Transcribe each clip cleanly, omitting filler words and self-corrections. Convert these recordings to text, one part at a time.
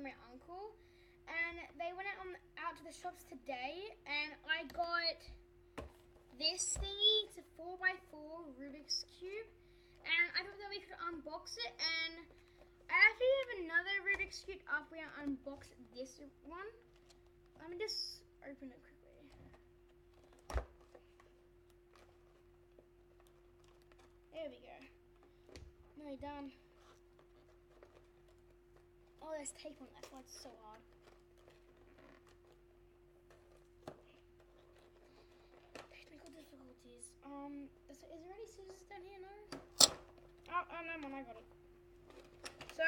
my uncle, and they went out to the shops today, and I got this thingy. It's a 4x4 Rubik's Cube, and I thought that we could unbox it, and I actually have another Rubik's Cube after we unbox this one. Let me just open it quickly. There we go. Nearly done. Oh, there's tape on that, that's why it's so hard. Technical difficulties. Is there any scissors down here? No? Oh, no, man, I got it. So,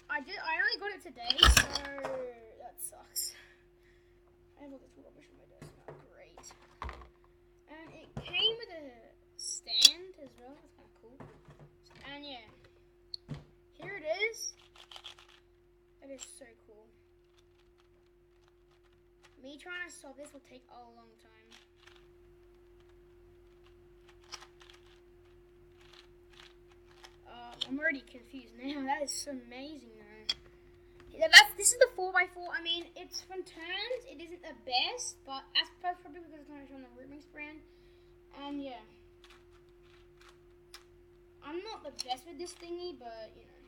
I only got it today, so that sucks. I have all this rubbish on my desk now, great. And it came with a stand as well, that's kind of cool. And yeah, here it is. It is so cool. Me trying to solve this will take a long time. I'm already confused now. That is so amazing though. This is the 4x4. I mean, it's from turns. It isn't the best, but that's probably because it's not from the Rubik's brand. And yeah, I'm not the best with this thingy, but you know,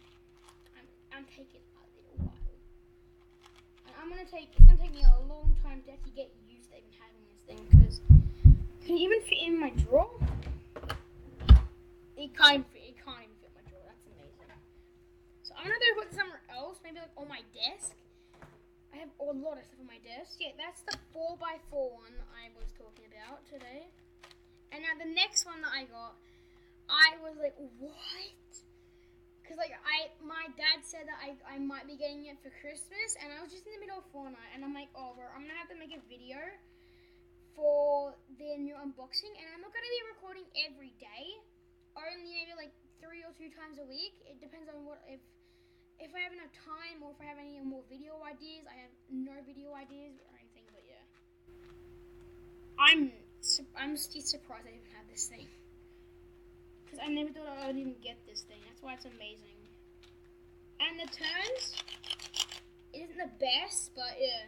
I'm taking a little while. And it's gonna take me a long time to actually get used to even having this thing, because can it even fit in my drawer? It can't even fit my drawer. That's amazing. So I'm gonna go put it somewhere else, maybe like on my desk. I have a lot of stuff on my desk. Yeah, that's the 4x4 one I was talking about today. And now the next one that I got, I was like, what? Because like my dad said that I might be getting it for Christmas, and I was just in the middle of Fortnite, and I'm like, oh, bro, I'm gonna have to make a video for the new unboxing, and I'm not gonna be recording every day, only maybe like 3 or 2 times a week. It depends on if I have enough time, or if I have any more video ideas. I have no video ideas or anything, but yeah, I'm just surprised I even have this thing. Because I never thought I would even get this thing. That's why it's amazing. And the turns, it isn't the best, but yeah.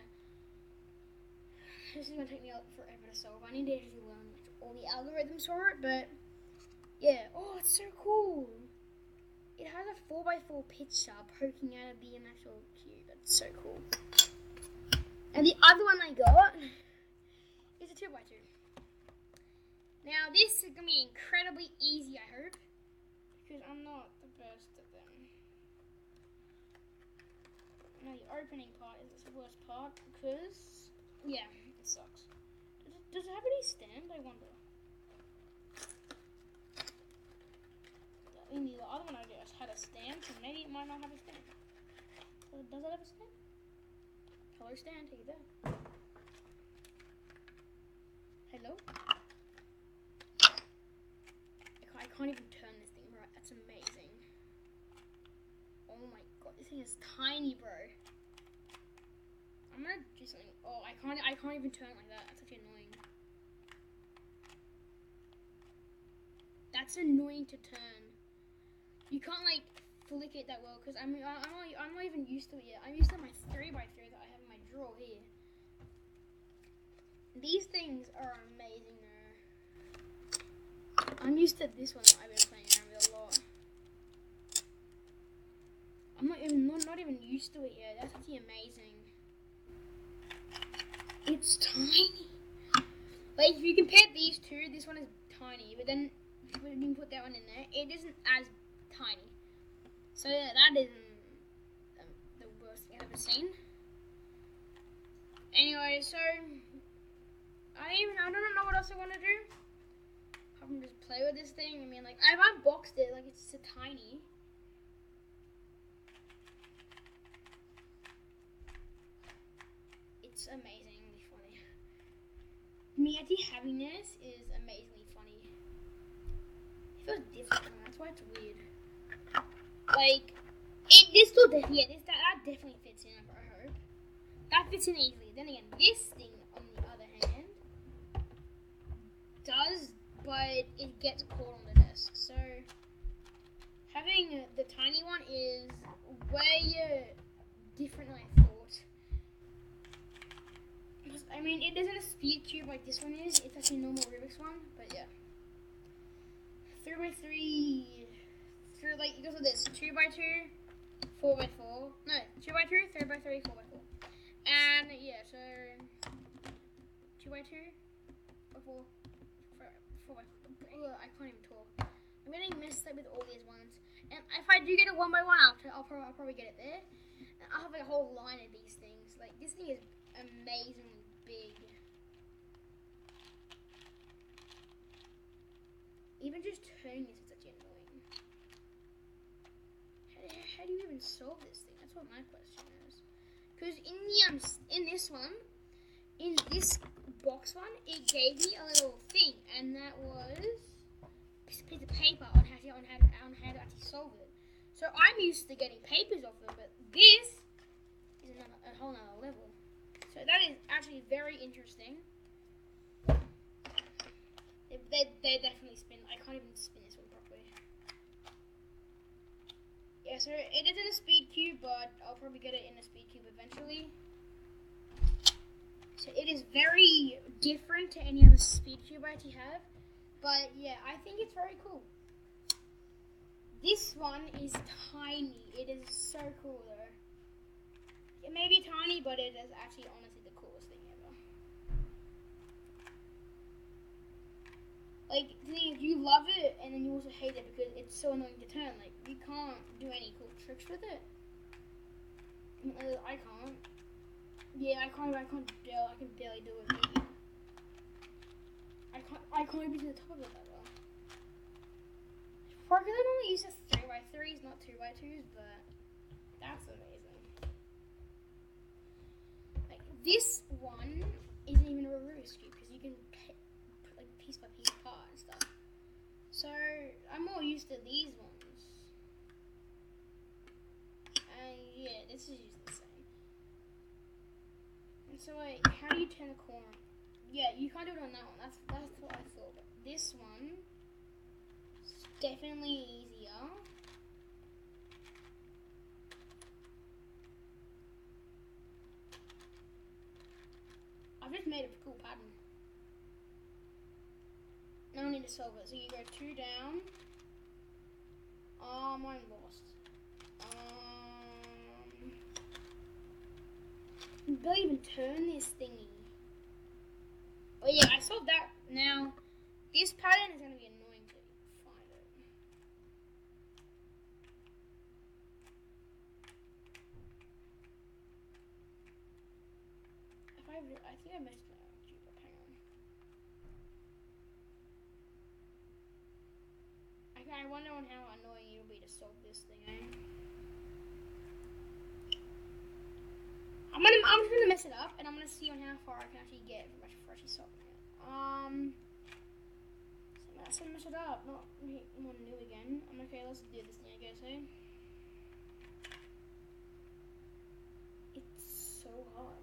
This is going to take me forever to solve. I need to actually learn all the algorithms for it, but yeah. Oh, it's so cool. It has a 4x4 picture poking out of the actual cube. That's so cool. And the other one I got is a 2x2. Now, this is going to be incredibly easy, I hope, because I'm not the best at them. Now, the opening part is the worst part, because, yeah, it sucks. Does it have any stand, I wonder? I mean, the other one I just had a stand, so maybe it might not have a stand. So, does it have a stand? Hello, stand, are you there? Hello? I can't even turn this thing right. That's amazing. Oh my god, this thing is tiny, bro. I'm gonna do something. Oh, I can't even turn it like that. That's actually annoying. That's annoying to turn. You can't like flick it that well, because I'm not even used to it yet. I'm used to my 3x3 that I have in my drawer here. These things are amazing though. I'm used to this one that I've been playing around with a lot. I'm not even used to it yet. That's actually amazing. It's tiny. Like if you compare these two, this one is tiny, but then when you put that one in there, it isn't as tiny. So yeah, that isn't the worst thing I've ever seen. Anyway, so I don't know what else I want to do. I can just play with this thing. I mean, like, I've unboxed it, like, it's so tiny. It's amazingly funny. Me actually having this is amazingly funny. It feels different, that's why it's weird. Like, that definitely fits in, I hope. That fits in easily. Then again, this thing, on the other hand, does, but it gets caught on the desk. So having the tiny one is way different than I thought. I mean, it isn't a speed cube like this one is. It's actually a normal Rubik's one, but yeah. 3x3. Through like it goes like this: 2x2, 4x4. No, 2x2, 3x3, 4x4. And yeah, so 2x2, 4x4. I can't even talk. I'm getting messed up with all these ones. And if I do get a 1x1 after, I'll probably get it there. And I'll have like a whole line of these things. Like this thing is amazingly big. Even just turning this is actually annoying. How do you even solve this thing? That's what my question is. Because in this one, in this box one, it gave me a little thing, and that was a piece of paper on how to actually solve it. So I'm used to getting papers off it, but this is a whole nother level. So that is actually very interesting. They definitely spin. I can't even spin this one properly. Yeah, so it isn't a speed cube, but I'll probably get it in a speed cube eventually. So it is very different to any other speed cube I actually have. But yeah, I think it's very cool. This one is tiny. It is so cool though. It may be tiny, but it is actually honestly the coolest thing ever. Like, the thing is, you love it, and then you also hate it because it's so annoying to turn. Like, you can't do any cool tricks with it. I can't. Yeah, I can barely do it. I can't even do the top of it that well. Probably I only use 3x3s, not 2x2s, but that's amazing. Like, this one isn't even a Rubik's cube because you can put like piece by piece apart and stuff. So I'm more used to these ones. And yeah, this is usually the same. And so like, how do you turn a corner? Yeah, you can't do it on that one. That's what I thought. But this one is definitely easier. I've just made a cool pattern. Now I need to solve it. So you go 2 down. Oh, mine lost. You can barely even turn this thingy. Oh yeah, I solved that. Now, this pattern is going to be annoying to find it. I think I messed it up. Hang on. I wonder on how annoying it'll be to solve this thing, eh? I'm just gonna mess it up, and I'm gonna see on how far I can actually get for actually solving it. So let's mess it up, not more new again. Okay, let's do this thing, I guess, eh? It's so hard.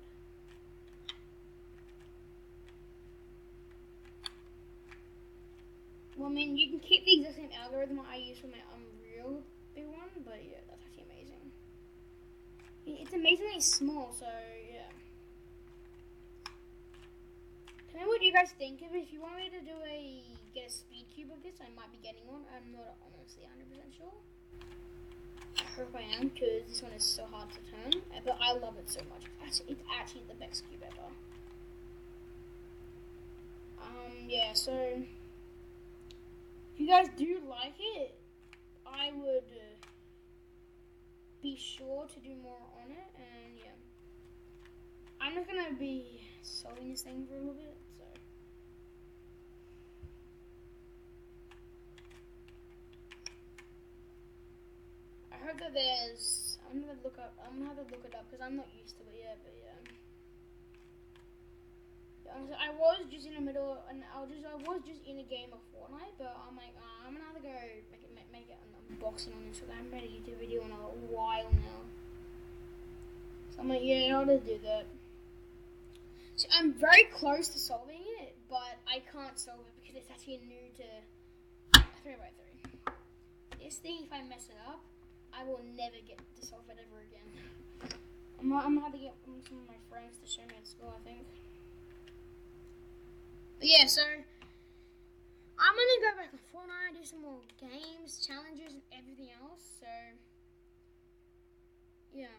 Well, I mean, you can keep the exact same algorithm I use for my Unreal big one, but yeah, that's actually amazing. It's amazingly small, so yeah. Tell me what you guys think of it. If you want me to get a speed cube of this, I might be getting one. I'm not honestly 100% sure. I hope I am, because this one is so hard to turn, but I love it so much. It's actually the best cube ever. Yeah, so if you guys do like it, I would be sure to do more on it, and yeah. I'm just gonna be solving this thing for a little bit, so. I heard that there's, I'm gonna have to look it up because I'm not used to it yet, but yeah. Honestly, I was just in the middle, and I was just in a game of Fortnite, but I'm like, I'm gonna have to go make it an unboxing on this, because I haven't made a YouTube video in a while now. So I'm like, yeah, I'll just do that. So I'm very close to solving it, but I can't solve it because it's actually new to 3x3. This thing, if I mess it up, I will never get to solve it ever again. I'm gonna have to get some of my friends to show me at school, I think. But yeah, so I'm gonna go back on Fortnite, do some more games, challenges, and everything else. So yeah,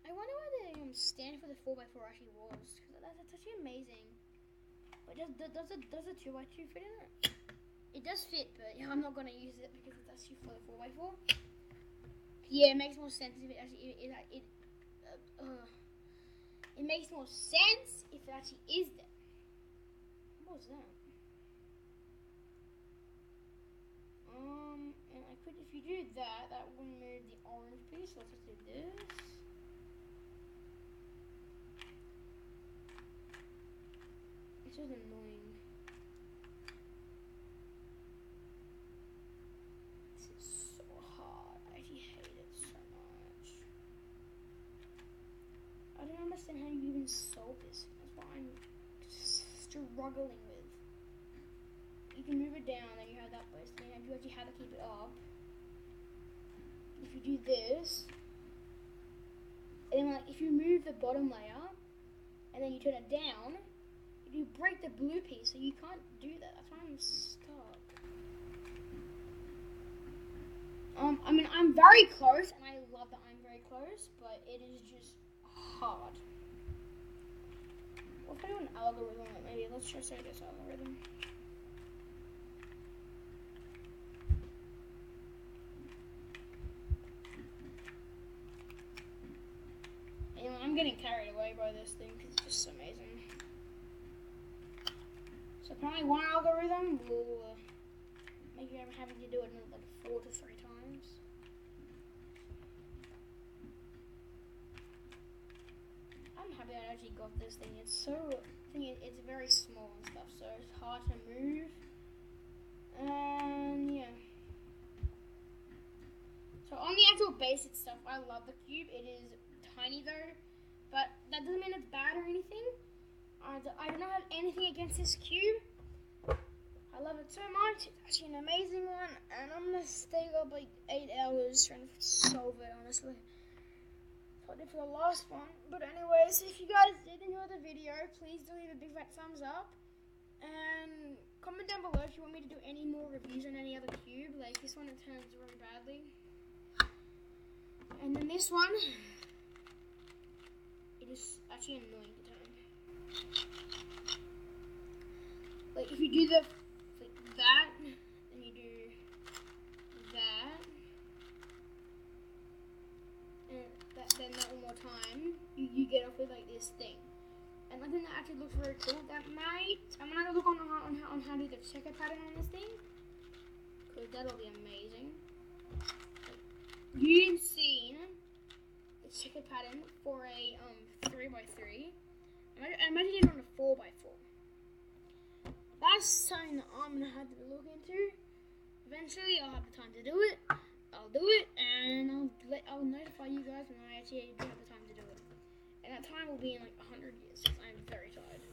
I wonder why the stand for the 4x4 actually was, because that's actually amazing. But does the 2x2 fit in it? It does fit, but yeah, I'm not gonna use it because it's actually for the 4x4. Yeah, it makes more sense if it actually it makes more sense if it actually is there. What was that? And I could, if you do that, that will move the orange piece. So let's just do this. This is annoying. This is so hard. I actually hate it so much. I don't understand how you even solve this. That's what I'm struggling with. You can move it down, and you have that place. And you actually have to keep it up. If you do this, and then like if you move the bottom layer, and then you turn it down, you break the blue piece, so you can't do that. That's why I'm stuck. I mean, I'm very close, and I love that I'm very close, but it is just hard. What if I do an algorithm? Maybe let's just say this algorithm. Anyway, I'm getting carried away by this thing because it's just amazing. So apparently one algorithm will make you having to do it like 4 to 3 times. I'm happy I actually got this thing. It's very small and stuff, so it's hard to move. And yeah. So on the actual basic stuff, I love the cube. It is tiny though, but that doesn't mean it's bad or anything. I don't have anything against this cube. I love it so much. It's actually an amazing one, and I'm gonna stay up like 8 hours trying to solve it, honestly. So I did for the last one. But anyways, if you guys did enjoy the video, please do leave a big fat thumbs up. And comment down below if you want me to do any more reviews on any other cube. Like this one, it turns really badly. And then this one, it is actually annoying to turn. Like if you do the that, then you do that, and then that one more time, you get off with like this thing. And I think that actually looks very cool. I'm gonna have to look on how to do the checker pattern on this thing, because that'll be amazing. You've seen the checker pattern for a 3x3. Imagine it on a 4x4. That's something that I'm gonna have to look into. Eventually, I'll have the time to do it. I'll do it, and I'll notify you guys when I actually do have the time to do it. And that time will be in like 100 years. I'm very tired.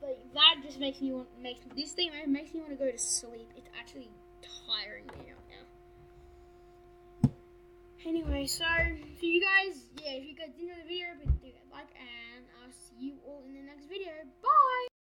But that just makes me want to go to sleep. It's actually tiring me right now. Anyway, so if you guys did enjoy the video, please do that like, and I'll see you all in the next video. Bye!